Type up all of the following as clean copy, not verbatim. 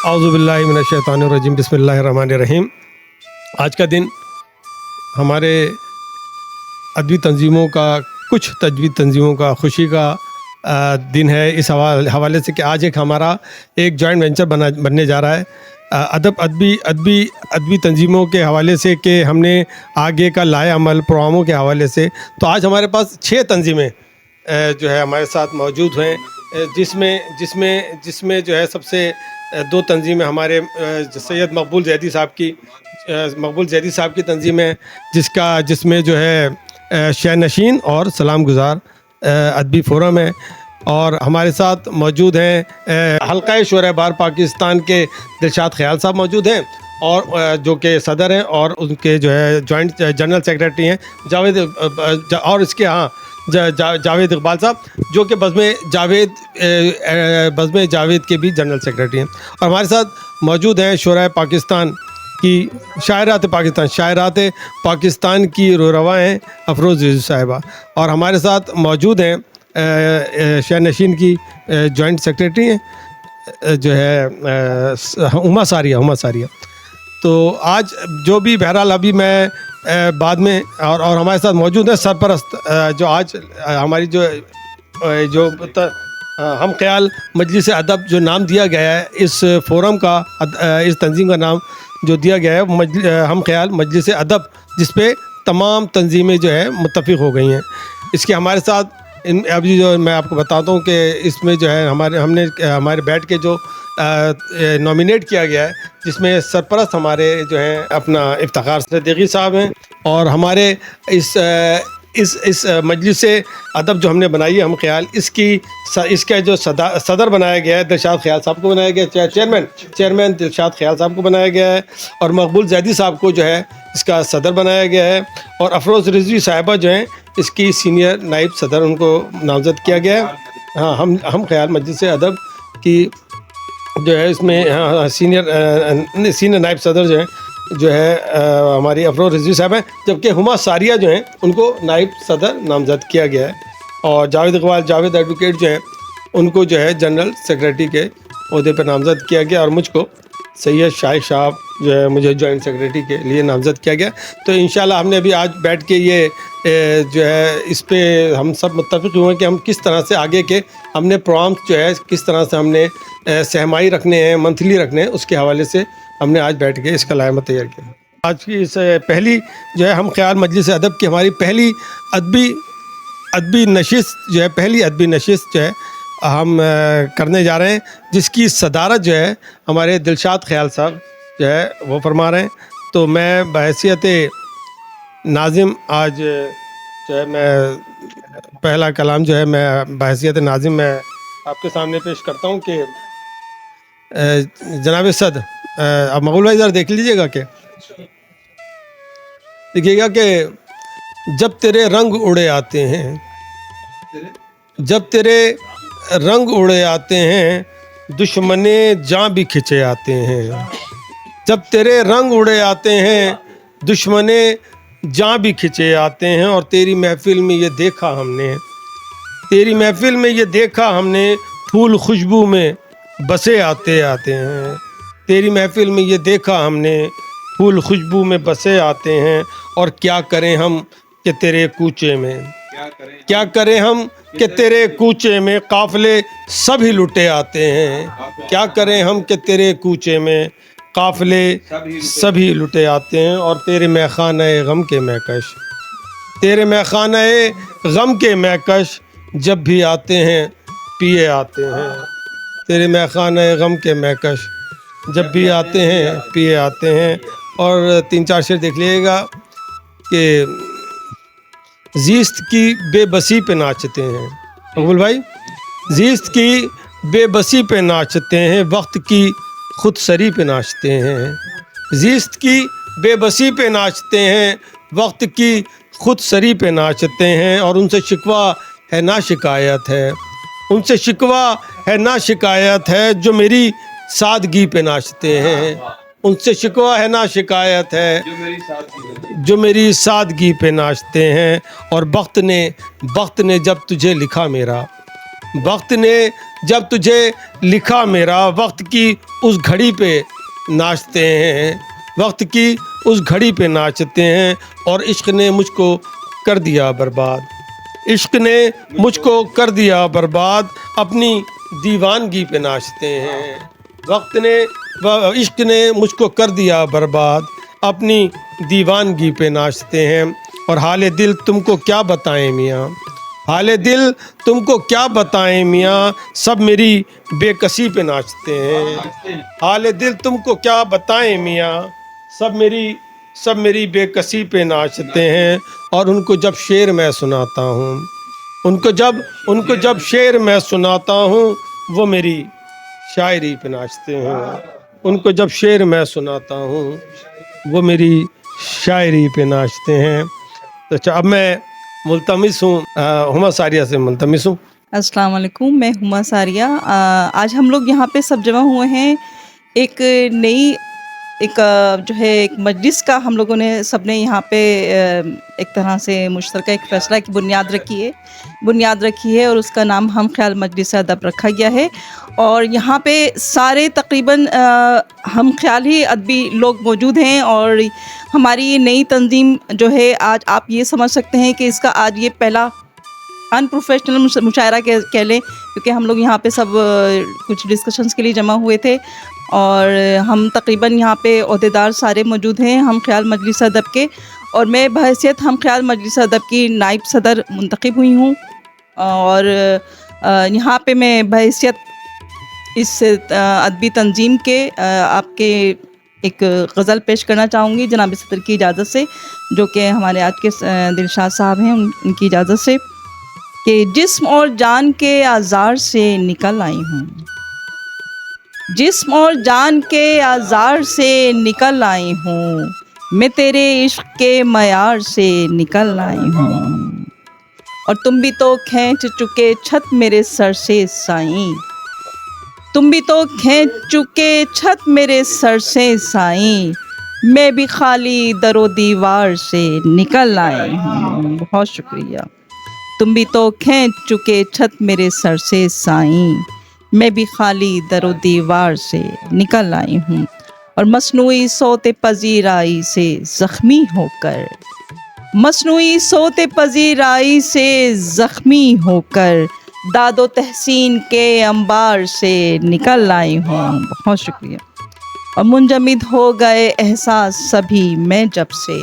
अऊज़ु बिल्लाहि मिनश शैतानिर रजीम बिस्मिल्लाहिर रहमानिर रहीम। आज का दिन हमारे अदबी तंजीमों का, कुछ तजवीज़ तंजीमों का खुशी का दिन है, इस हवाले से कि आज हमारा एक जॉइंट वेंचर बनने जा रहा है अदबी तंजीमों के हवाले से, कि हमने आगे का लाए अमल प्रोग्रामों के हवाले से। तो आज हमारे पास 6 तंजीमें जो है हमारे साथ मौजूद हैं, जिसमें जो है सबसे 2 तंजीमें हमारे सैयद मकबूल ज़ैदी साहब की तंजीम है, जिसमें जो है शहनशीन और सलाम गुज़ार अदबी फोरम है। और हमारे साथ मौजूद हैं हल्का शोरा बार पाकिस्तान के दिलशाद ख़याल साहब मौजूद हैं, और जो कि सदर हैं, और उनके जो है जॉइंट जनरल सेक्रेटरी हैं जावेद, और इसके जावेद इकबाल साहब, जो कि बज़्म जावेद के भी जनरल सेक्रेटरी हैं। और हमारे साथ मौजूद हैं शोरा पाकिस्तान की शायरात पाकिस्तान की रोरवा हैं अफरोज़ रिज़वी साहिबा, और हमारे साथ मौजूद हैं शहनशीन की जॉइंट सेक्रेटरी हैं जो है उमा सारिया। तो आज जो भी बहरहाल अभी मैं बाद में, और हमारे साथ मौजूद है सरपरस्त, जो आज हमारी जो हम ख्याल मजलिस अदब जो नाम दिया गया है इस फोरम का, इस तंजीम का नाम जो दिया गया है हम ख्याल मजलिस अदब, जिस पे तमाम तंजीमें जो है मुत्तफ़िक़ हो गई हैं। इसके हमारे साथ अभी जो मैं आपको बताता हूँ कि इसमें जो है हमारे बैठ के जो नॉमिनेट किया गया है, जिसमें सरपरस्त हमारे जो हैं अपना इफ्तिखार सिद्दीकी साहब हैं, और हमारे इस मजलिस अदब जो हमने बनाई है हम ख्याल, इसका जो सदर बनाया गया है दिलशाद ख़याल साहब को बनाया गया है, चेयरमैन दिलशाद ख़याल साहब को बनाया गया है, और मकबूल ज़ैदी साहब को जो है इसका सदर बनाया गया है, और अफरोज़ रिज़वी साहिबा जो हैं इसकी सीनियर नाइब सदर, उनको नामज़द किया गया है। हाँ, हम ख्याल मजलिस अदब की जो है इसमें सीनियर नाइब सदर जो है हमारी अफरोज़ रिज़वी साहब हैं, जबकि हुमा सारिया जो हैं उनको नाइब सदर नामज़द किया गया है, और जावेद एडवोकेट जो हैं उनको जो है जनरल सेक्रेटरी के ओहदे पर नामज़द किया गया, और मुझको सैयद शाइख साहब जो है मुझे जॉइंट सेक्रेटरी के लिए नामज़द किया गया। तो इंशाल्लाह हमने अभी आज बैठ के ये जो है इस पे हम सब मुत्तफ़िक़ हुए कि हम किस तरह से आगे के हमने प्रोग्राम्स जो है किस तरह से हमने सहमाई रखने हैं, मंथली रखने हैं, उसके हवाले से हमने आज बैठ के इसका लायमा तैयार किया। आज की इस पहली जो है हम ख्याल मजलिस अदब की हमारी पहली अदबी नशिस्त जो है हम करने जा रहे हैं, जिसकी सदारत जो है हमारे दिलशाद ख़याल साहब जो है वो फरमा रहे हैं। तो मैं बहैसियत नाज़िम आज जो है मैं पहला कलाम जो है मैं बहैसियत नाज़िम मैं आपके सामने पेश करता हूँ कि जनाब सद अब मकबूल भाई ज़रा देख लीजिएगा कि देखिएगा कि जब तेरे रंग उड़े आते हैं दुश्मने जान भी खिंचे आते हैं। जब तेरे रंग उड़े आते हैं दुश्मने जान भी खिंचे आते हैं, और तेरी महफिल में ये देखा हमने फूल खुशबू में बसे आते हैं। तेरी महफिल में ये देखा हमने फूल खुशबू में बसे आते हैं, और क्या करें हम कि तेरे कूचे में काफ़िले सभी लुटे आते हैं। क्या करें हम कि तेरे कूचे में काफ़िले सभी लुटे आते हैं, और तेरे मैखाने गम के मैकश जब भी आते हैं पिए आते हैं। तेरे मैखाने गम के मैकश जब भी आते हैं पिए आते हैं। और 3-4 शेर देख लीजिएगा कि ज़ीस्त की बेबसी पे नाचते हैं मकबूल भाई, ज़ीस्त की बेबसी पे नाचते हैं, वक्त की खुदसरी पे नाचते हैं। ज़ीस्त की बेबसी पे नाचते हैं, वक्त की खुदसरी पे नाचते हैं, और उनसे शिकवा है ना शिकायत है जो मेरी सादगी पे नाचते हैं। उनसे शिकवा है ना शिकायत है जो मेरी सादगी पे नाचते हैं। और वक्त ने जब तुझे लिखा मेरा वक्त ने जब तुझे लिखा मेरा वक्त की उस घड़ी पे नाचते हैं, वक्त की उस घड़ी पे नाचते हैं और इश्क ने मुझको कर दिया बर्बाद, इश्क ने मुझको कर दिया बर्बाद, अपनी दीवानगी पे नाचते हैं। वक्त ने इश्क ने मुझको कर दिया बर्बाद, अपनी दीवानगी पे नाचते हैं। और हाल दिल तुमको क्या बताएं मियाँ, हाल दिल तुमको क्या बताएं मियाँ, सब मेरी बेकसी पे नाचते हैं। हाल दिल तुमको क्या बताएं मियाँ, सब मेरी बेकसी पे नाचते हैं। और उनको जब शेर मैं सुनाता हूँ, उनको जब शेर मैं सुनाता हूँ, वो मेरी शायरी पे नाचते हैं। उनको जब शेर मैं सुनाता हूँ, वो मेरी शायरी पे नाचते हैं। तो अच्छा, अब मैं मुल्तमिस हूँ, हुमा सारिया से मुल्तमिस हूँ। अस्सलाम वालेकुम, मैं हुमा सारिया। आज हम लोग यहाँ पे सब जमा हुए हैं एक नई जो है एक मजलिस का हम लोगों ने सबने यहाँ पे एक तरह से मुश्तरका एक फ़ैसला की बुनियाद रखी है और उसका नाम हम ख्याल मजलिस अदब रखा गया है। और यहाँ पे सारे तकरीबन हम ख्याल ही अदबी लोग मौजूद हैं और हमारी ये नई तंजीम जो है, आज आप ये समझ सकते हैं कि इसका आज ये पहला अनप्रोफेशनल मुशायरा कह लें, क्योंकि हम लोग यहाँ पे सब कुछ डिस्कशंस के लिए जमा हुए थे और हम तकरीबन यहाँ पे ओहदेदार सारे मौजूद हैं हम ख्याल मजलिस अदब के। और मैं बहैसियत हम ख्याल मजलिस अदब की नाइब सदर मुंतखब हुई हूँ और यहाँ पे मैं बहैसियत इस अदबी तंजीम के आपके एक गज़ल पेश करना चाहूँगी जनाब सदर की इजाज़त से, जो कि हमारे आज के दिलशाद साहब हैं, उनकी इजाज़त से। कि जिस्म और जान के आज़ार से निकल आई हूँ, जिस्म और जान के आज़ार से निकल आई हूँ, मैं तेरे इश्क के मयार से निकल आई हूँ। और तुम भी तो खींच चुके छत मेरे सर से साईं, तुम भी तो खींच चुके छत मेरे सर से साईं, मैं भी खाली दरो दीवार से निकल आई हूँ। बहुत शुक्रिया। तुम भी तो खींच चुके छत मेरे सर से साईं, मैं भी खाली दरो दीवार से निकल आई हूँ। और मसनूई सोते पजीराई से ज़ख्मी होकर, मसनूई सोते पजीराई से ज़ख्मी होकर, दादो तहसीन के अंबार से निकल आई हूँ। बहुत शुक्रिया। और मुंजमिद हो गए एहसास सभी मैं जब से,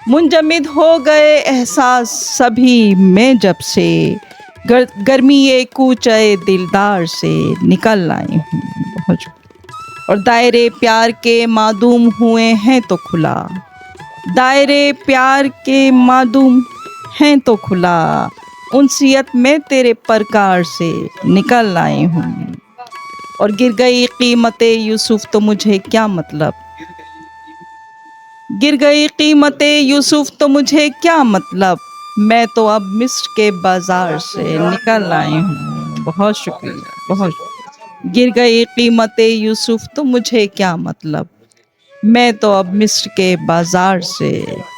मुंजमिद हो गए एहसास सभी मैं जब से, गर्मी ये कूचे दिलदार से निकल आई हूँ। बहुत शुक्रिया। और दायरे प्यार के मादूम हुए हैं तो खुला, दायरे प्यार के मादूम हैं तो खुला, उनसियत में तेरे परकार से निकल आई हूँ। और गिर गई कीमते यूसुफ तो मुझे क्या मतलब, गिर गई कीमते यूसुफ तो मुझे क्या मतलब, मैं तो अब मिस्र के बाज़ार से निकल आई हूँ। बहुत शुक्रिया, बहुत शुक्रिया। गिर गई कीमते यूसुफ तो मुझे क्या मतलब, मैं तो अब मिस्र के बाज़ार से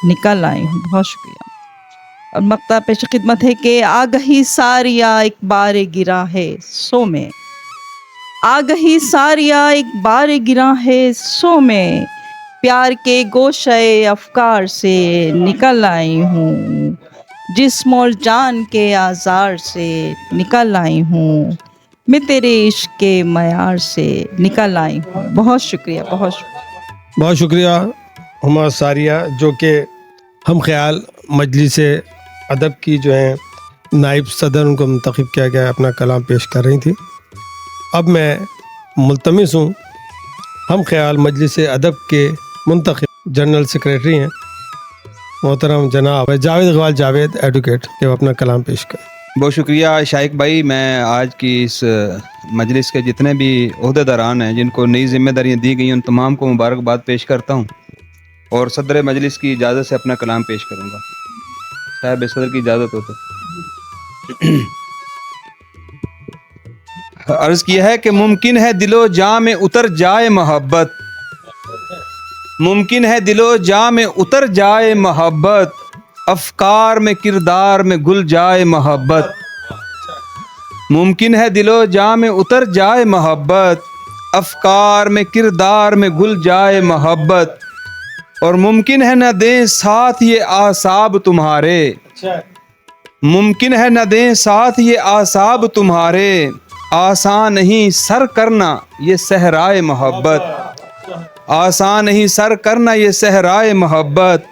निकल आई हूँ। बहुत शुक्रिया। और मक्ता पेश खिदमत है कि आ गई सारिया एक बार गिरा है सो में, आ गई सारिया एक बार गिरा है सो में, प्यार के गोशे अफकार से निकल आई हूँ, जिस्म और जान के आज़ार से निकल आई हूँ, मैं तेरे इश्क के मयार से निकल आई हूँ। बहुत शुक्रिया, बहुत शुक्रिया। बहुत शुक्रिया हुमा सारिया, जो कि हम ख्याल मजलिस अदब की जो है नाइब सदर, उनको मुंतखब किया गया, अपना कलाम पेश कर रही थी। अब मैं मुल्तमिस हूँ हम ख्याल मजलिस अदब के मुंतखब जनरल सेक्रेटरी हैं मोहतरम जनाब जावेद इकबाल जावेद एडवोकेट, के वो अपना कलाम पेश करें। बहुत शुक्रिया शाइक भाई। मैं आज की इस मजलिस के जितने भी ओहदेदारान हैं जिनको नई जिम्मेदारियां दी गई, उन तमाम को मुबारकबाद पेश करता हूं और सदर मजलिस की इजाज़त से अपना कलाम पेश करूंगा। साहब सदर की इजाज़त हो तो अर्ज़ किया है कि मुमकिन है दिलो जां में उतर जाए मोहब्बत, मुमकिन है दिलो जां में उतर जाए मोहब्बत, अफकार में किरदार में घुल जाए मोहब्बत, मुमकिन है दिलो जा में उतर जाए मोहब्बत, अफकार में किरदार में घुल जाए मोहब्बत, और मुमकिन है न दें साथ ये आसाब तुम्हारे, मुमकिन है न दें साथ ये आसाब तुम्हारे, आसान नहीं सर करना ये सहराए मोहब्बत, आसान नहीं सर करना ये सहराए मोहब्बत,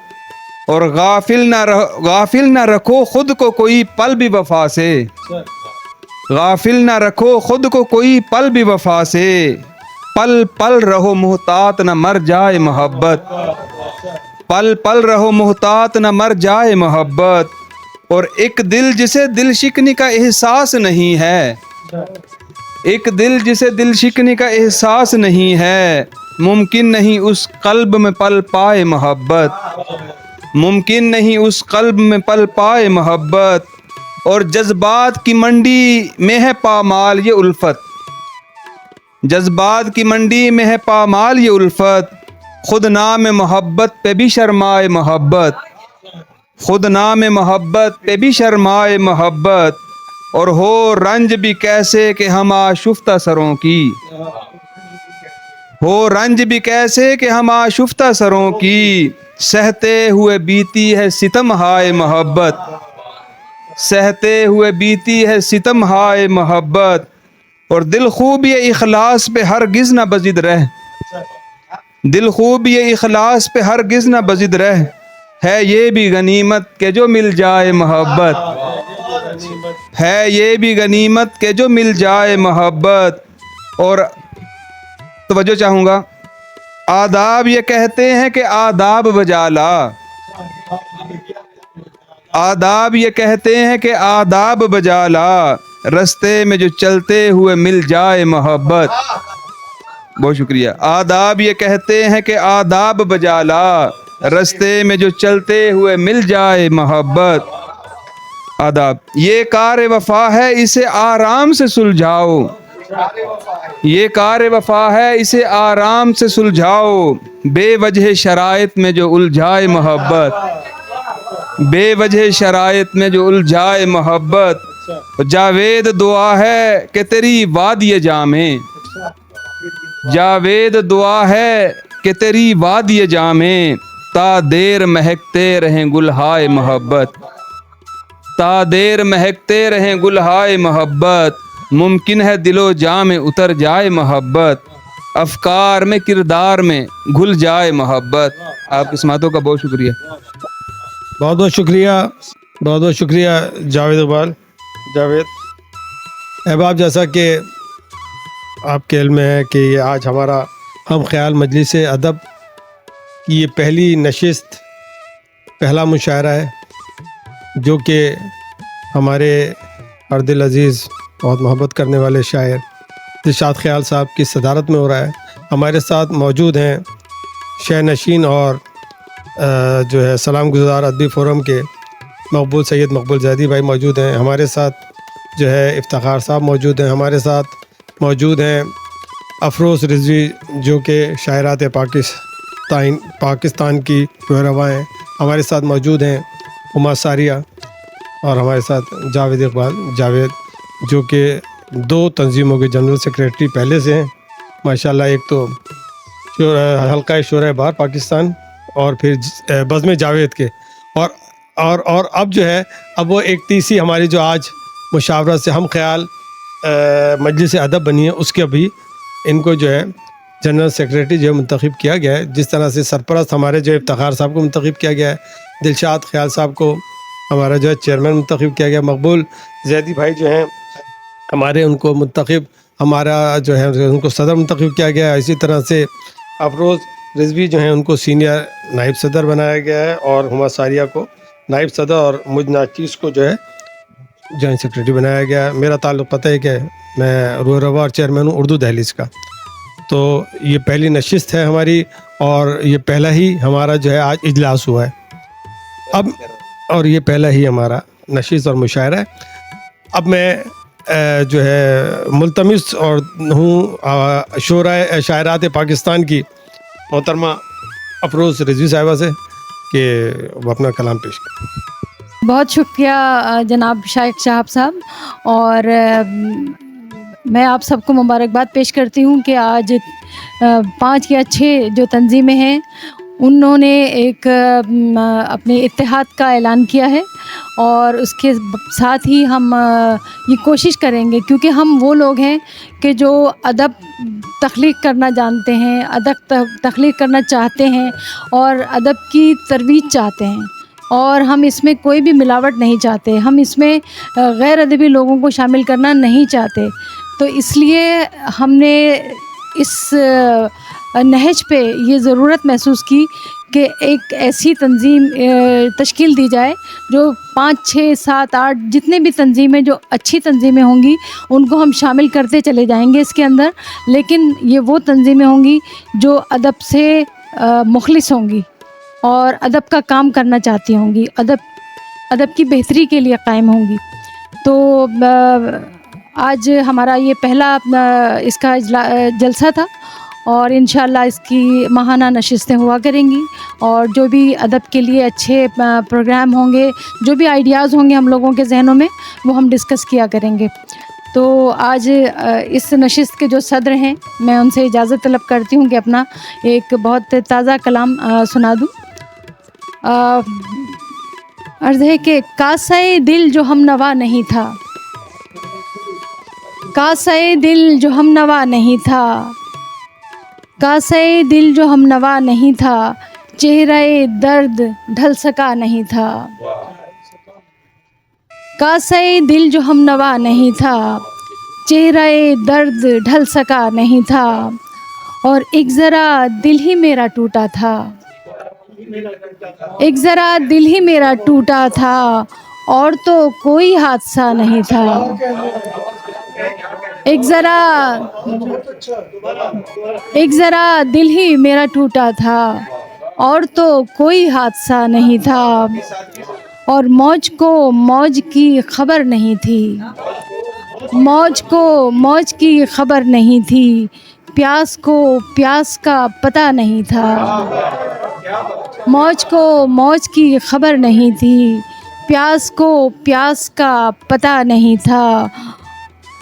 और गाफिल न रखो खुद को कोई पल भी वफा से, गाफिल न रखो खुद को कोई पल भी वफा से, पल पल रहो मुहतात न मर जाए मोहब्बत, पल पल रहो मुहतात न मर जाए मोहब्बत, और एक दिल जिसे दिल शिकनी का एहसास नहीं है, एक दिल जिसे दिल शिकनी का एहसास नहीं है, मुमकिन नहीं उस कल्ब में पल पाए मोहब्बत, मुमकिन नहीं उस कल्ब में पल पाए मोहब्बत, और जज्बात की मंडी में है पामाल ये उल्फत, जज्बात की मंडी में है पामाल ये उल्फत, खुद नाम मोहब्बत पे भी शर्माए मोहब्बत, खुद नाम मोहब्बत पे भी शर्माए मोहब्बत, और हो रंज भी कैसे कि हम आशुफ्ता सरों की, हो रंज भी कैसे कि हम आशुफ्ता सरों की, सहते हुए बीती है सितम हाय मोहब्बत, सहते हुए बीती है सितम हाय मोहब्बत, और दिल खूब ये इखलास पे हरगिज़ न बजिद रह, दिल खूब ये इखलास पे हरगिज़ न बजिद रह, है ये भी गनीमत के जो मिल जाए मोहब्बत, है ये भी गनीमत के जो मिल जाए मोहब्बत। और तवज्जो चाहूँगा, आदाब ये कहते हैं कि आदाब बजा ला, आदाब ये कहते हैं कि आदाब बजा ला, रस्ते में जो चलते हुए मिल जाए मोहब्बत, बहुत शुक्रिया। आदाब ये कहते हैं कि आदाब बजा ला, रस्ते में जो चलते हुए मिल जाए मोहब्बत। आदाब, ये कार वफा है इसे आराम से सुलझाओ, ये कार वफा है इसे आराम से सुलझाओ, बेवजह शराइत में जो उलझाए मोहब्बत, बेवजह शराइत में जो उलझाए मोहब्बत। जावेद दुआ है कि तेरी वादिय जामे, जावेद दुआ है कि तेरी वादिय जामे, ता देर महकते रहें गुलहाय मोहब्बत, ता देर महकते रहें गुलहाय मोहब्बत, मुमकिन है दिलो जा में उतर जाए मोहब्बत, अफकार में किरदार में घुल जाए मोहब्बत। आपकी समातों का बहुत शुक्रिया। बहुत बहुत शुक्रिया, बहुत बहुत शुक्रिया जावेद इकबाल। जावेद अहबाब, जैसा कि आपके इल्म में है कि ये आज हमारा हम ख्याल मजलिस अदब की ये पहली नशिस्त, पहला मुशायरा है जो कि हमारे अर्दिल अज़ीज़ बहुत मोहब्बत करने वाले शायर दिलशाद ख़याल साहब की सदारत में हो रहा है। हमारे साथ मौजूद हैं शह नशीन और जो है सलाम गुज़ार अदबी फ़ोरम के मकबूल सैयद मकबूल ज़ैदी भाई मौजूद हैं। हमारे साथ जो है इफ्तिखार साहब मौजूद हैं। हमारे साथ मौजूद हैं अफरोज़ रिजवी जो कि शायरात पाकिस्तान की पैरवा हैं। हमारे साथ मौजूद हैं उमा सारिया और हमारे साथ जावेद इकबाल, जावेद जो कि 2 तंजीमों के जनरल सेक्रेटरी पहले से हैं माशाल्लाह। एक तो हल्का शोरा बार पाकिस्तान और फिर बज़्म जावेद के और अब जो है अब वो एक तीसरी हमारी जो आज मुशावरत से हम ख्याल मजलिस अदब बनी है उसके अभी इनको जो है जनरल सेक्रेटरी जो है मुंतखब किया गया है। जिस तरह से सरपरस्त हमारे जो इफ्तिखार साहब को मुंतखब किया गया है, दिलशाद ख़याल साहब को हमारा जो है चेयरमैन मुंतखब किया गया, मकबूल ज़ैदी भाई जो हैं हमारे उनको मुंतखब हमारा जो है उनको सदर मुंतखब किया गया है। इसी तरह से अफरोज़ रिजवी जो हैं उनको सीनियर नायब सदर बनाया गया है और हुमा सारिया को नायब सदर और मुझ नाचीज़ को जो है जॉइंट सेक्रेटरी बनाया गया है। मेरा ताल्लुक़ पता है कि मैं रोए रवा और चेयरमैन हूँ उर्दू दहलीज़ का। तो ये पहली नशिस्त है हमारी और ये पहला ही हमारा जो है आज इजलास हुआ है अब, और ये पहला ही हमारा नशिस्त और मुशायरा है। अब मैं जो है मुल्तमिस और हूँ शोरा शायरात पाकिस्तान की मोहतरमा अफरोज़ रिजवी साहिबा से कि वो अपना कलाम पेश करें। बहुत शुक्रिया जनाब शाइख साहब साहब, और मैं आप सबको मुबारकबाद पेश करती हूँ कि आज 5 या 6 जो तंजीमें हैं उन्होंने एक अपने इत्तेहाद का ऐलान किया है, और उसके साथ ही हम ये कोशिश करेंगे, क्योंकि हम वो लोग हैं कि जो अदब तख्लीक करना जानते हैं, अदब तख्लीक करना चाहते हैं और अदब की तरवीज चाहते हैं, और हम इसमें कोई भी मिलावट नहीं चाहते, हम इसमें गैर अदबी लोगों को शामिल करना नहीं चाहते। तो इसलिए हमने इस नहज पे ये ज़रूरत महसूस की कि एक ऐसी तंजीम तश्कील दी जाए जो 5, 6, 7, 8 जितने भी तंजीमें जो अच्छी तंजीमें होंगी उनको हम शामिल करते चले जाएंगे इसके अंदर, लेकिन ये वो तंजीमें होंगी जो अदब से मुखलिस होंगी और अदब का काम करना चाहती होंगी, अदब की बेहतरी के लिए कायम होंगी। तो आज हमारा ये पहला इसका जलसा था, और इंशाअल्लाह इसकी माहाना नशिस्तें हुआ करेंगी, और जो भी अदब के लिए अच्छे प्रोग्राम होंगे, जो भी आइडियाज़ होंगे हम लोगों के जहनों में, वो हम डिस्कस किया करेंगे। तो आज इस नशिस्त के जो सदर हैं, मैं उनसे इजाज़त तलब करती हूँ कि अपना एक बहुत ताज़ा कलाम सुना दूँ। अर्ज़ है कि कासाए दिल जो हम नवा नहीं था, कासाए दिल जो हम नवा नहीं था, कासाए दिल जो हम नवा नहीं था, चेहरे दर्द ढल सका नहीं था। कासाए दिल जो हम नवा नहीं था, चेहरे दर्द ढल सका नहीं था, और एक ज़रा दिल ही मेरा टूटा था, एक ज़रा दिल ही मेरा टूटा था, और तो कोई हादसा नहीं था। एक ज़रा दिल ही मेरा टूटा था, और तो कोई हादसा नहीं था, और मौज को मौज की खबर नहीं थी, मौज को मौज की खबर नहीं थी, प्यास को प्यास का पता नहीं था। मौज को मौज की खबर नहीं थी, प्यास को प्यास का पता नहीं था,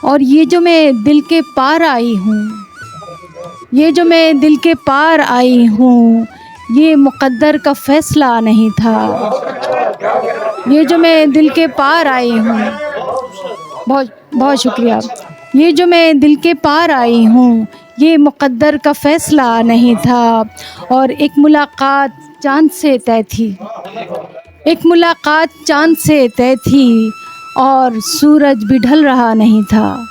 और ये जो मैं दिल के पार आई हूँ, ये जो मैं दिल के पार आई हूँ, ये मुक़द्दर का फ़ैसला नहीं था। ये जो मैं दिल के पार आई हूँ, बहुत बहुत शुक्रिया। ये जो मैं दिल के पार आई हूँ, ये मुक़द्दर का फ़ैसला नहीं था, और एक मुलाकात चाँद से तय थी, एक मुलाकात चाँद से तय थी, और सूरज भी ढल रहा नहीं था।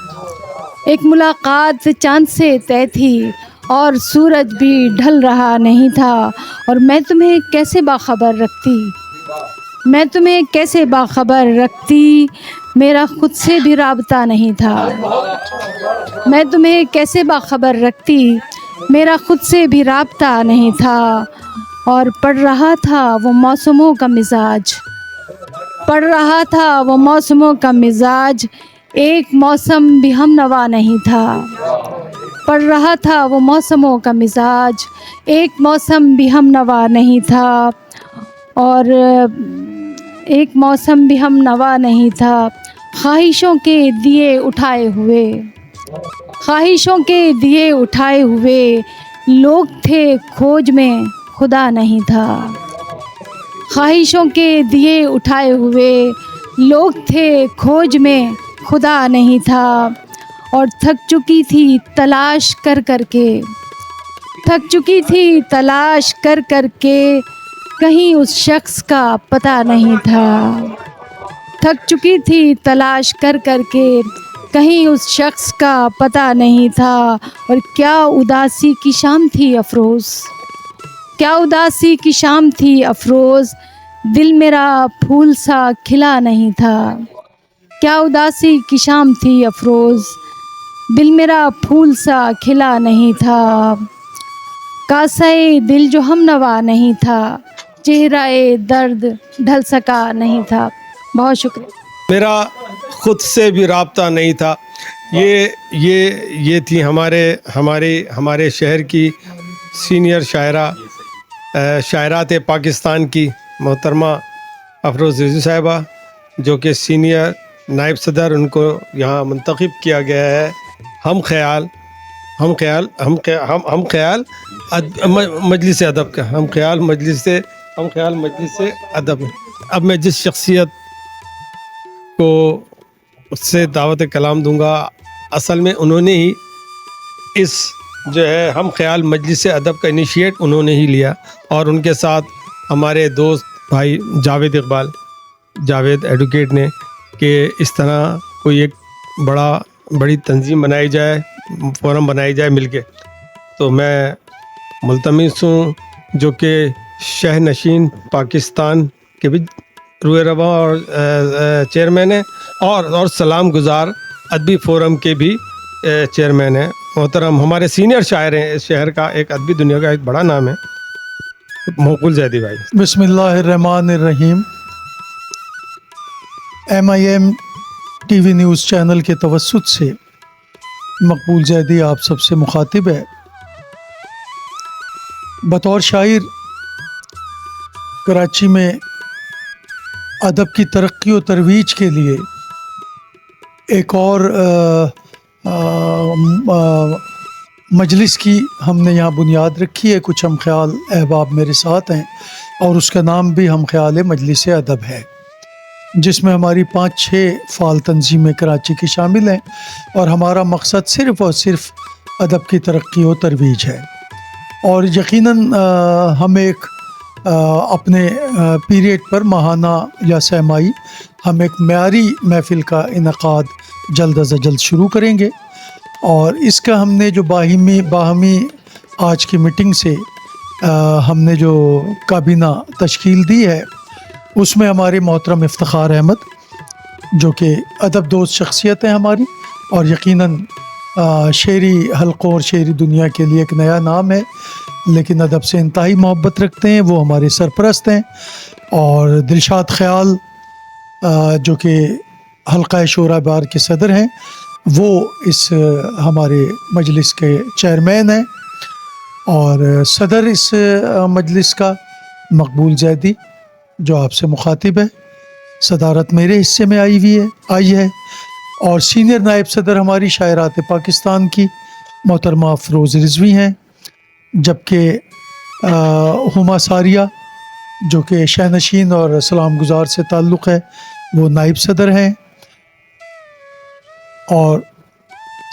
एक मुलाकात चाँद से तय थी, और सूरज भी ढल रहा नहीं था, और मैं तुम्हें कैसे बाखबर रखती, मैं तुम्हें कैसे बाखबर रखती, मेरा खुद से भी राबता नहीं था। मैं तुम्हें कैसे बाखबर रखती, मेरा खुद से भी राबता नहीं था, और पढ़ रहा था वो मौसमों का मिजाज, पढ़ रहा था वो मौसमों का मिजाज, एक मौसम भी हम नवा नहीं था। पढ़ रहा था वो मौसमों का मिजाज, एक मौसम भी हम नवा नहीं था, और एक मौसम भी हम नवा नहीं था। ख्वाहिशों के दिए उठाए हुए, ख्वाहिशों के दिए उठाए हुए, लोग थे खोज में खुदा नहीं था। ख्वाहिशों के दिए उठाए हुए, लोग थे खोज में खुदा नहीं था, और थक चुकी थी तलाश कर कर के, थक चुकी थी तलाश कर कर के, कहीं उस शख्स का पता नहीं था। थक चुकी थी तलाश कर कर के, कहीं उस शख्स का पता नहीं था, और क्या उदासी की शाम थी अफरोज़, क्या उदासी की शाम थी अफरोज़, दिल मेरा फूल सा खिला नहीं था। क्या उदासी की शाम थी अफरोज़, दिल मेरा फूल सा खिला नहीं था, कासाए दिल जो हम नवा नहीं था, चेहराए दर्द ढल सका नहीं था। बहुत शुक्रिया। मेरा ख़ुद से भी राब्ता नहीं था। ये थी हमारे शहर की सीनियर शायरा, शायरात पाकिस्तान की मोहतरमा अफरोज़ रिजवी साहिबा जो कि सीनियर नायब सदर, उनको यहाँ मुंतखब किया गया है। हम ख्याल मजलिस अदब का हम ख्याल मजलिस अदब है। अब मैं जिस शख्सियत को उससे दावत कलाम दूंगा, असल में उन्होंने ही इस जो है हम ख्याल मजलिस अदब का इनिशिएट उन्होंने ही लिया, और उनके साथ हमारे दोस्त भाई जावेद एडवोकेट ने कि इस तरह कोई एक बड़ी तंजीम बनाई जाए, फोरम बनाई जाए मिलके। तो मैं मुल्तमिस हूँ जो कि शह नशीन पाकिस्तान के भी रूए रवा और चेयरमैन है, और सलाम गुजार अदबी फोरम के भी चेयरमैन है। मोहतरम हमारे सीनियर शायर हैं, इस शहर का एक अदबी दुनिया का एक बड़ा नाम है, मकबूल जैदी भाई। बिस्मिल्लाहिर्रहमानिर्रहीम। MIM TV न्यूज़ चैनल के तवस्सुत से मकबूल जैदी आप सबसे मुखातिब है। बतौर शायर कराची में अदब की तरक्की और तरवीज के लिए एक और मजलिस की हमने यहाँ बुनियाद रखी है। कुछ हम ख्याल अहबाब मेरे साथ हैं और उसका नाम भी हम ख्याल मजलिस अदब है, जिसमें हमारी 5-6 फ़ाल तंजीमें कराची की शामिल हैं, और हमारा मकसद सिर्फ़ और सिर्फ अदब की तरक्की और तरवीज है। और यकीनन हम एक अपने पीरियड पर माहाना या सहमाई हम एक म्यारी महफ़िल का इनक़ाद जल्द अज़ जल्द शुरू करेंगे। और इसका हमने जो बाहमी आज की मीटिंग से हमने जो काबीना तश्कील दी है, उसमें हमारे मोहतरम इफ्तिखार अहमद जो कि अदब दोस्त शख्सियत है हमारी, और यकीनन शेरी हल्कों और शेरी दुनिया के लिए एक नया नाम है, लेकिन अदब से इंतहाई मोहब्बत रखते हैं, वो हमारे सरपरस्त हैं। और दिलशाद ख़याल जो कि हल्का शोरा बार के सदर हैं, वो इस हमारे मजलिस के चेयरमैन हैं। और सदर इस मजलिस का मकबूल जैदी जो आपसे मुखातिब है, सदारत मेरे हिस्से में आई है। और सीनियर नायब सदर हमारी शायरात पाकिस्तान की मोहतरमा अफरोज़ रिजवी हैं, जबकि हुमा सारिया जो कि शहनशीन और सलाम गुजार से ताल्लुक़ है, वो नायब सदर हैं। और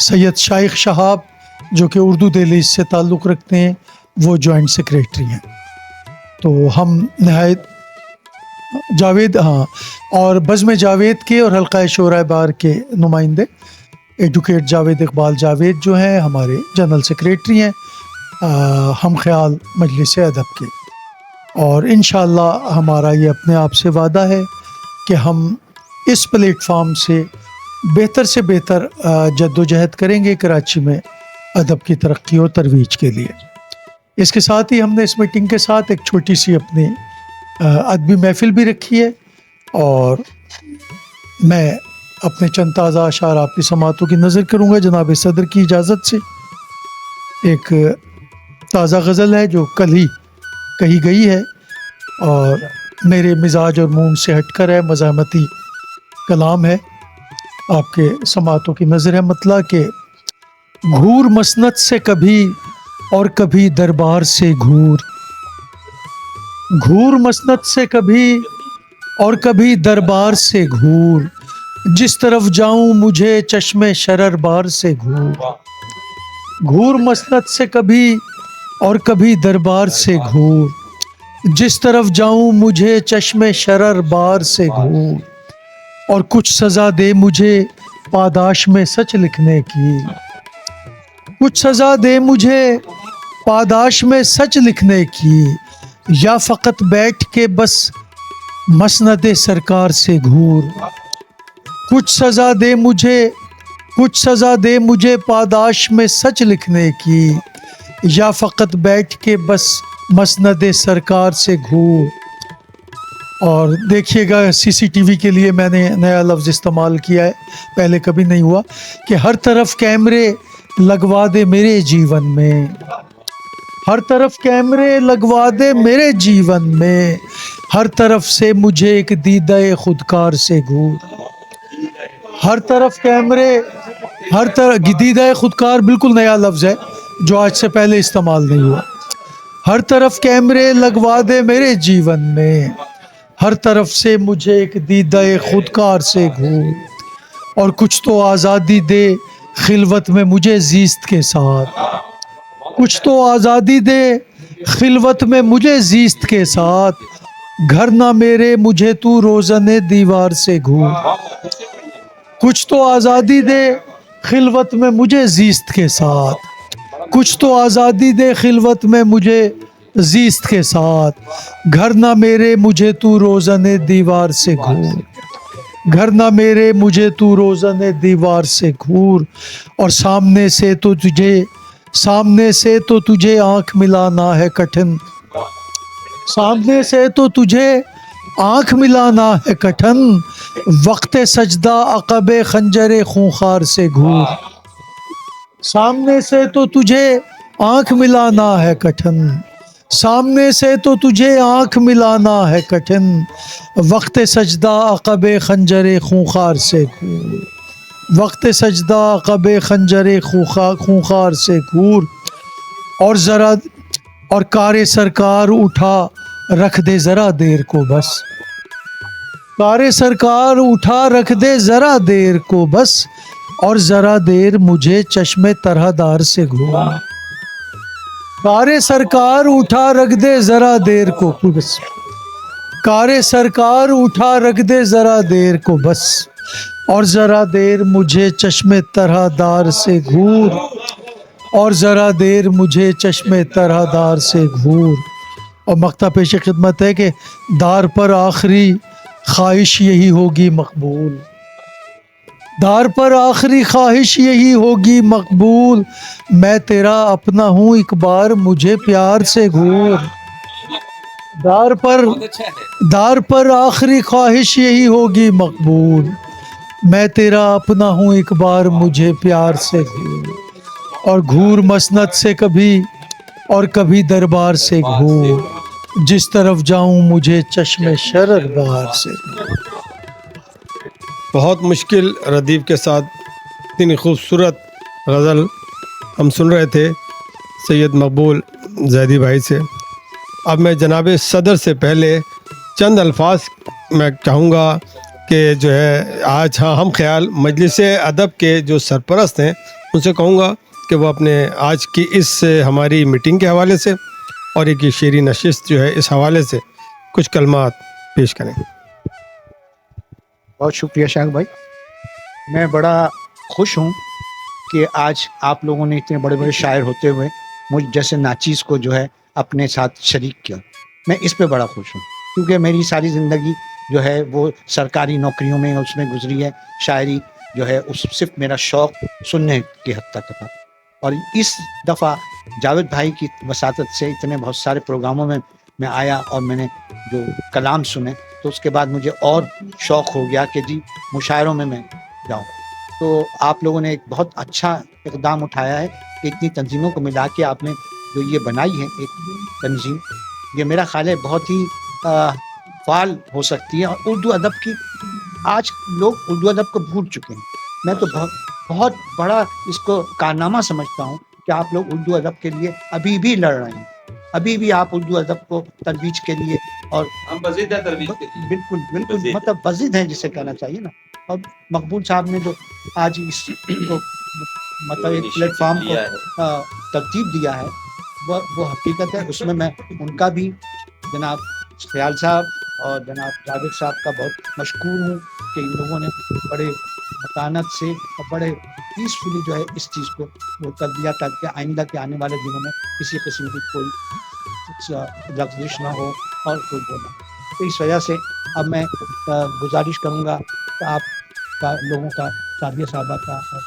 सैयद शाइख शहाब जो कि उर्दू दहलीज से ताल्लुक़ रखते हैं, वो जॉइंट सेक्रेटरी हैं। तो हम नहायत जावेद और बज़्म जावेद के और हल्का शोरा बार के नुमाइंदे एडवोकेट जावेद इकबाल जावेद जो हैं हमारे जनरल सेक्रेटरी हैं हम ख्याल मजलिस अदब के। और इंशाअल्लाह हमारा ये अपने आप से वादा है कि हम इस प्लेटफार्म से बेहतर जद्दोजहद करेंगे कराची में अदब की तरक्की और तरवीज के लिए। इसके साथ ही हमने इस मीटिंग के साथ एक छोटी सी अपनी अदबी महफ़िल भी रखी है, और मैं अपने चंद ताज़ा अशार आपकी समातों की नज़र करूँगा जनाब सदर की इजाज़त से। एक ताज़ा गज़ल है जो कल ही कही गई है और मेरे मिजाज और मूड से हटकर है, मज़ामती कलाम है, आपके समातों की नज़र है। मतलब कि घूर मसनद से कभी और कभी दरबार से घूर मसनद से कभी और कभी दरबार से घूर, जिस तरफ जाऊं मुझे चश्मे शरर बार से घूर मसनद से कभी और कभी दरबार से घूर, जिस तरफ जाऊं मुझे चश्मे शरर बार से घूर, और कुछ सज़ा दे मुझे पादाश में सच लिखने की, कुछ सज़ा दे मुझे पादाश में सच लिखने की, या फ़कत बैठ के बस मसनद सरकार से घूर। कुछ सज़ा दे मुझे पादाश में सच लिखने की, या फ़कत बैठ के बस मसनद सरकार से घूर। और देखिएगा CCTV के लिए मैंने नया लफ्ज़ इस्तेमाल किया है, पहले कभी नहीं हुआ, कि हर तरफ कैमरे लगवा दे मेरे जीवन में, हर तरफ कैमरे लगवा दे मेरे जीवन में, ہر طرف سے مجھے ایک دیدہ خودکار سے گھور. ہر طرف کیمرے، ہر طرف دیدہ خودکار بالکل نیا لفظ ہے جو آج سے پہلے استعمال نہیں ہوا. ہر طرف کیمرے لگوا دے میرے جیون میں، ہر طرف سے مجھے ایک دیدہ خودکار سے گھور، اور کچھ تو آزادی دے خلوت میں مجھے زیست کے ساتھ. کچھ تو آزادی دے خلوت میں مجھے زیست کے ساتھ، گھر نہ میرے مجھے تو روزن دیوار سے گھور. کچھ تو آزادی دے خلوت میں مجھے زیست کے ساتھ، کچھ تو آزادی دے خلوت میں مجھے زیست کے ساتھ، گھر نہ میرے مجھے تو روزن دیوار سے گھور. گھر نہ میرے مجھے تو روزن دیوار سے گھور، اور سامنے سے تو تجھے آنکھ ملانا ہے کٹھن. سامنے سے تو تجھے آنکھ ملانا ہے کٹھن، وقت سجدہ عقب خنجر خونخوار سے گھور. سامنے سے تو تجھے آنکھ ملانا ہے کٹھن، سامنے سے تو تجھے آنکھ ملانا ہے کٹھن، وقت سجدہ عقب خنجر خونخوار سے گھور. وقت سجدہ عقب خنجر خونخوار سے گھور، اور کار سرکار اٹھا رکھ دے ذرا دیر کو بس. کار سرکار اٹھا رکھ دے ذرا دیر کو بس، اور ذرا دیر مجھے چشم طرح دار سے گھور. کار سرکار اٹھا رکھ دے ذرا دیر کو بس، کار سرکار اٹھا رکھ دے ذرا دیر کو بس، اور ذرا دیر مجھے چشم طرح دار سے گھور. اور ذرا دیر مجھے چشم طرح دار سے گھور. اور مقطع پیش خدمت ہے کہ دار پر آخری خواہش یہی ہوگی مقبول. دار پر آخری خواہش یہی ہوگی مقبول، میں تیرا اپنا ہوں ایک بار مجھے پیار سے گھور. دار پر آخری خواہش یہی ہوگی مقبول، میں تیرا اپنا ہوں ایک بار مجھے پیار سے گھور. اور گھور مسند سے کبھی اور کبھی دربار سے گھور، جس طرف جاؤں مجھے چشم شرربار سے. بہت مشکل ردیف کے ساتھ اتنی خوبصورت غزل ہم سن رہے تھے سید مقبول زیدی بھائی سے. اب میں جناب صدر سے پہلے چند الفاظ میں چاہوں گا کہ جو ہے آج ہم خیال مجلس ادب کے جو سرپرست ہیں ان سے کہوں گا کہ وہ اپنے آج کی اس ہماری میٹنگ کے حوالے سے اور ایک شعری نشست جو ہے اس حوالے سے کچھ کلمات پیش کریں. بہت شکریہ شاہد بھائی. میں بڑا خوش ہوں کہ آج آپ لوگوں نے اتنے بڑے بڑے شاعر ہوتے ہوئے مجھ جیسے ناچیز کو جو ہے اپنے ساتھ شریک کیا. میں اس پہ بڑا خوش ہوں کیونکہ میری ساری زندگی جو ہے وہ سرکاری نوکریوں میں اس میں گزری ہے. شاعری جو ہے اس صرف میرا شوق سننے کی حد تک تھا، اور اس دفعہ جاوید بھائی کی وساطت سے اتنے بہت سارے پروگراموں میں آیا اور میں نے جو کلام سنے تو اس کے بعد مجھے اور شوق ہو گیا کہ جی مشاعروں میں جاؤں. تو آپ لوگوں نے ایک بہت اچھا اقدام اٹھایا ہے کہ اتنی تنظیموں کو ملا کے آپ نے جو یہ بنائی ہے ایک تنظیم، یہ میرا خیال ہے بہت ہی فعال ہو سکتی ہے. اور اردو ادب کی آج لوگ اردو ادب کو بھول چکے ہیں. میں تو بہت بڑا اس کو کارنامہ سمجھتا ہوں کہ آپ لوگ اردو ادب کے لیے ابھی بھی لڑ رہے ہیں. ابھی بھی آپ اردو ادب کو ترویج کے لیے، اور ہم مزید ترویج کے لیے بالکل مطلب بزد ہیں جسے کہنا چاہیے نا. اور مقبول صاحب نے جو آج اس کو مطلب ایک پلیٹ فارم کو ترتیب دیا ہے وہ حقیقت ہے. اس میں ان کا بھی جناب خیال صاحب اور جناب جاوید صاحب کا بہت مشکور ہوں کہ ان لوگوں نے بڑے متانت سے اور بڑے پیسفلی جو ہے اس چیز کو وہ کر دیا تاکہ آئندہ کے آنے والے دنوں میں کسی قسم کی کوئی لغزش نہ ہو اور کوئی بولا. تو اس وجہ سے اب میں گزارش کروں گا کہ آپ کا لوگوں کا سعدیہ صاحبہ کا اور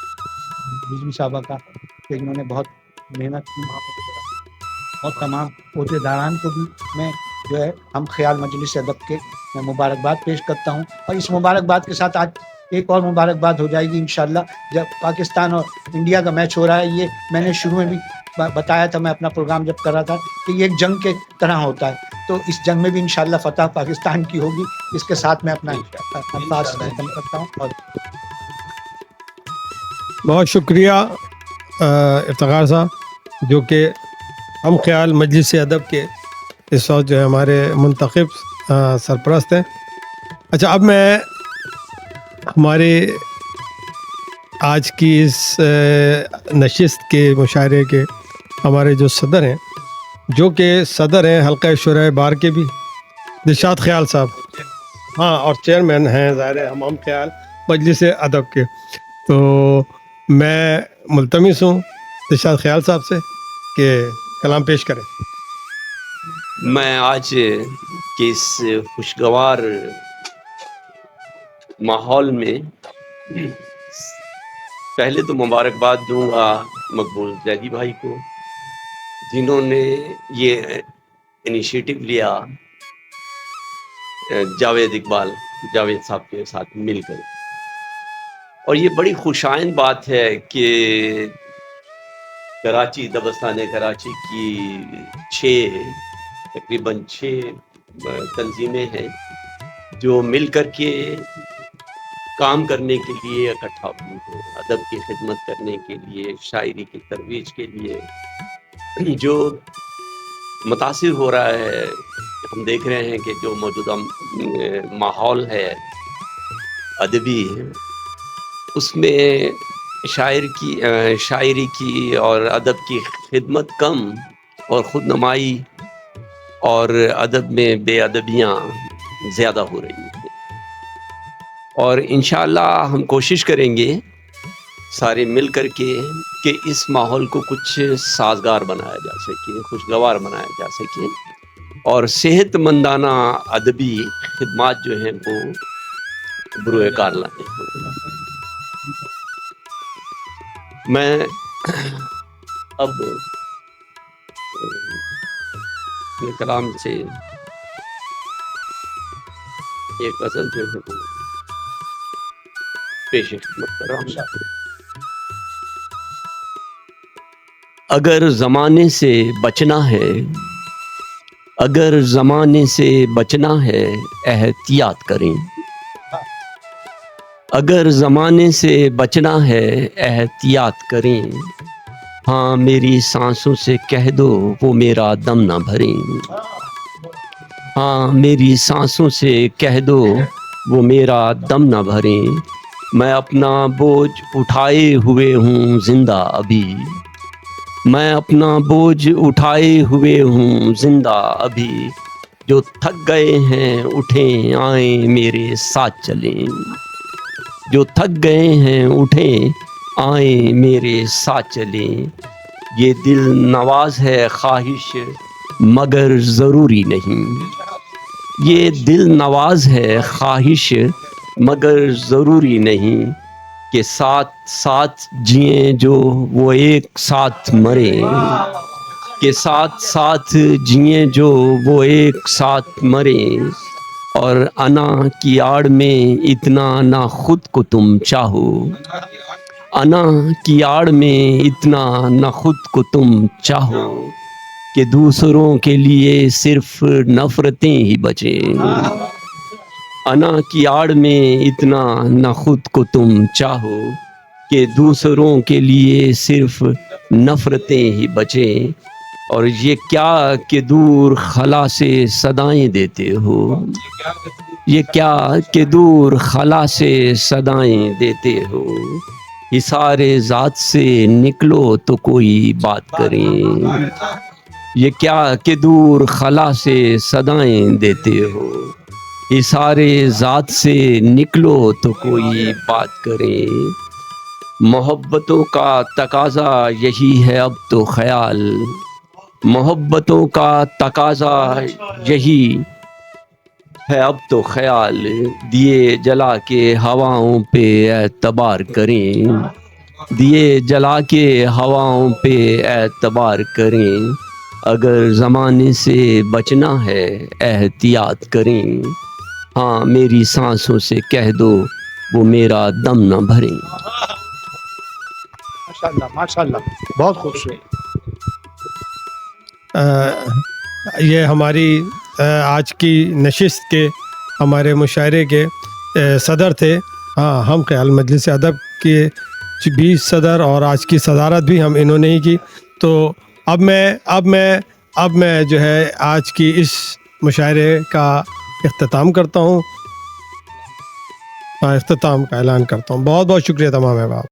بجلی صاحبہ کا کہ انہوں نے بہت محنت کی، اور تمام عہدے داران کو بھی میں جو ہے ہم خیال مجلس ادب کے میں مبارکباد پیش کرتا ہوں. اور اس مبارکباد کے ساتھ آج ایک اور مبارکباد ہو جائے گی انشاءاللہ. جب پاکستان اور انڈیا کا میچ ہو رہا ہے، یہ میں نے شروع میں بھی बताया था मैं अपना प्रोग्राम जब कर रहा था कि ये एक जंग के तरह होता है, तो इस जंग में भी इंशाल्लाह फतह पाकिस्तान की होगी। इसके साथ मैं अपना अल्फाज खत्म करता हूँ और बहुत शुक्रिया इफ्तिखार साहब, जो कि हम ख्याल मजलिस अदब के इस वक्त जो है हमारे मुंतखब सरपरस्त हैं। अच्छा, अब मैं हमारे आज की इस नशिस्त के मुशायरे के हमारे जो सदर हैं, जो कि सदर हैं हल्का शुरा बार के भी, दिलशाद ख्याल साहब, हाँ, और चेयरमैन हैं ज़ाहिर है हमाम ख्याल मजलिस अदब के, तो मैं मुल्तमिस हूँ दिलशाद ख्याल साहब से कि कलाम पेश करें। मैं आज के इस खुशगवार माहौल में पहले तो मुबारकबाद दूंगा मकबूल जैदी भाई को, जिन्होंने ये इनिशिएटिव लिया जावेद साहब के साथ मिलकर। और ये बड़ी खुशाइन बात है कि कराची, दबस्तान कराची की तकरीबन 6 तंजीमें हैं जो मिल कर के काम करने के लिए इकट्ठा हुई हैं, अदब की खिदमत करने के लिए, शायरी की तरवीज के लिए। जो मुतासिर हो रहा है, हम देख रहे हैं कि जो मौजूदा माहौल है अदबी, उसमें शायरी की और अदब की खिदमत कम और खुदनुमाई और अदब में बेअदबियाँ ज़्यादा हो रही हैं। और इंशाअल्लाह हम कोशिश करेंगे सारे मिल कर के कि इस माहौल को कुछ साजगार बनाया जा सके, खुशगवार बनाया जा सके और सेहतमंदाना अदबी खिदमात जो हैं वो बरूए कार लाएं। मैं अब ये कलाम से एक गज़ल जो है वो पेश खिदमत कर रहा हूँ। अगर ज़माने से बचना है, अगर ज़माने से बचना है, एहतियात करें। अगर ज़माने से बचना है, एहतियात करें। हाँ, मेरी सांसों से कह दो वो मेरा दम ना भरें। हाँ, मेरी सांसों से कह दो वो मेरा दम ना भरें। मैं अपना बोझ उठाए हुए हूँ जिंदा अभी, मैं अपना बोझ उठाए हुए हूँ जिंदा अभी। जो थक गए हैं उठें आएं मेरे साथ चलें। जो थक गए हैं उठें आएं मेरे साथ चलें। ये दिल नवाज है ख्वाहिश मगर ज़रूरी नहीं। ये दिल नवाज है ख्वाहिश मगर ज़रूरी नहीं कि साथ साथ जिए जो वो एक साथ मरे। कि साथ साथ जिए जो वो एक साथ मरे। और अना की आड़ में इतना ना खुद को तुम चाहो। अना की आड़ में इतना ना खुद को तुम चाहो कि दूसरों के लिए सिर्फ नफ़रतें ही बचें। अना की आड़ में इतना ना खुद को तुम चाहो कि दूसरों के लिए सिर्फ नफ़रतें ही बचें। और ये क्या कि दूर खला से सदाएं देते हो। ये क्या कि दूर खला से सदाएं देते हो। इशारे ज़ात से निकलो तो कोई बात करें। ये क्या कि दूर खला से सदाएं देते हो। इशारे ज़ात से निकलो तो कोई बात करें। मोहब्बतों का तकाज़ा यही है अब तो ख्याल। मोहब्बतों का तकाज़ा यही है अब तो ख्याल। दिए जला के हवाओं पे एतबार करें। दिए जला के हवाओं पे एतबार करें। अगर ज़माने से बचना है एहतियात करें। हाँ, मेरी सांसों से कह दो वो मेरा दम न भरें। माशाल्लाह माशाल्लाह, बहुत खूबसूरत। یہ ہماری آج کی نشست کے ہمارے مشاعرے کے صدر تھے. ہاں ہم خیال مجلس ادب کے بھی صدر اور آج کی صدارت بھی ہم انہوں نے ہی کی. تو اب میں جو ہے آج کی اس مشاعرے کا اختتام کرتا ہوں, اختتام کا اعلان کرتا ہوں. بہت بہت شکریہ تمام احباب.